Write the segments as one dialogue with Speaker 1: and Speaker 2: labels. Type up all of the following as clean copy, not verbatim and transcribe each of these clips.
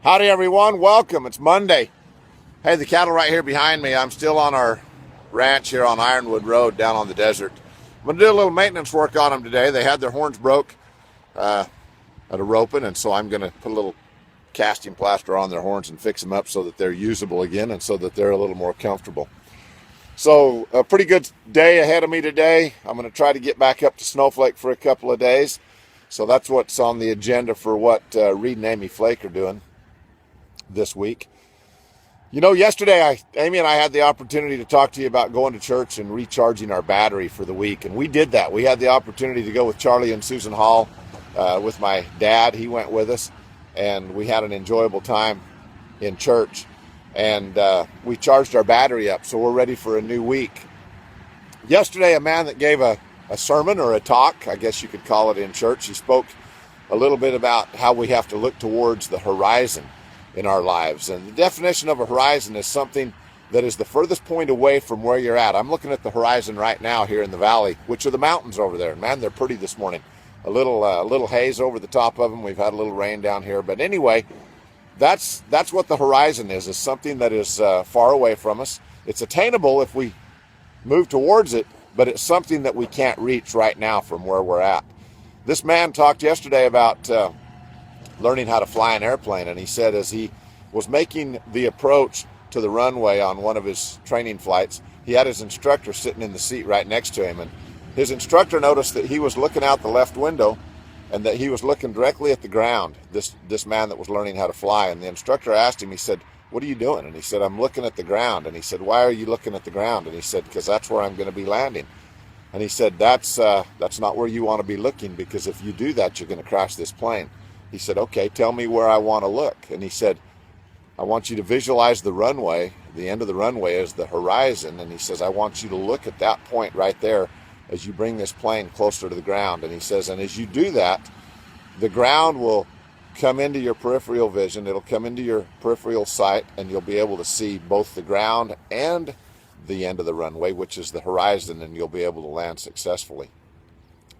Speaker 1: Howdy everyone, welcome. It's Monday. Hey, the cattle right here behind me. I'm still on our ranch here on Ironwood Road down on the desert. I'm going to do a little maintenance work on them today. They had their horns broke at a roping, and so I'm going to put a little casting plaster on their horns and fix them up so that they're usable again and so that they're a little more comfortable. So a pretty good day ahead of me today. I'm going to try to get back up to Snowflake for a couple of days. So that's what's on the agenda for what Reed and Amy Flake are doing this week. You know, yesterday Amy and I had the opportunity to talk to you about going to church and recharging our battery for the week, and we did that. We had the opportunity to go with Charlie and Susan Hall with my dad. He went with us, and we had an enjoyable time in church, and we charged our battery up, so we're ready for a new week. Yesterday, a man that gave a sermon or a talk, I guess you could call it, in church, he spoke a little bit about how we have to look towards the horizon in our lives. And the definition of a horizon is something that is the furthest point away from where you're at. I'm looking at the horizon right now here in the valley, which are the mountains over there. Man, they're pretty this morning. A little haze over the top of them. We've had a little rain down here. But anyway, that's what the horizon is something that is far away from us. It's attainable if we move towards it, but it's something that we can't reach right now from where we're at. This man talked yesterday about learning how to fly an airplane, and he said as he was making the approach to the runway on one of his training flights, he had his instructor sitting in the seat right next to him, and his instructor noticed that he was looking out the left window and that he was looking directly at the ground, this man that was learning how to fly. And the instructor asked him, he said, "What are you doing?" And he said, "I'm looking at the ground." And he said, "Why are you looking at the ground?" And he said, "Because that's where I'm going to be landing." And he said, that's not where you want to be looking, because if you do that, you're going to crash this plane." He said, "Okay, tell me where I want to look." And he said, "I want you to visualize the runway. The end of the runway is the horizon." And he says, "I want you to look at that point right there as you bring this plane closer to the ground." And he says, "And as you do that, the ground will come into your peripheral vision. It'll come into your peripheral sight, and you'll be able to see both the ground and the end of the runway, which is the horizon, and you'll be able to land successfully."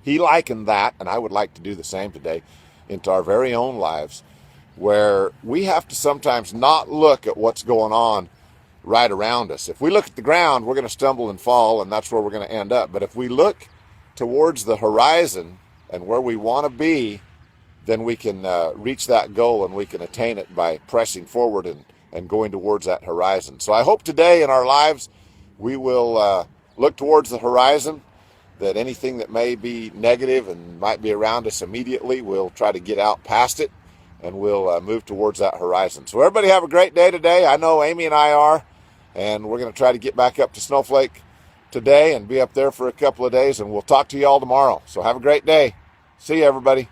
Speaker 1: He likened that, and I would like to do the same today, into our very own lives, where we have to sometimes not look at what's going on right around us. If we look at the ground, we're going to stumble and fall, and that's where we're going to end up. But if we look towards the horizon and where we want to be, then we can reach that goal, and we can attain it by pressing forward and going towards that horizon. So I hope today in our lives we will look towards the horizon, that anything that may be negative and might be around us immediately, we'll try to get out past it, and we'll move towards that horizon. So everybody have a great day today. I know Amy and I are, and we're going to try to get back up to Snowflake today and be up there for a couple of days, and we'll talk to you all tomorrow. So have a great day. See you, everybody.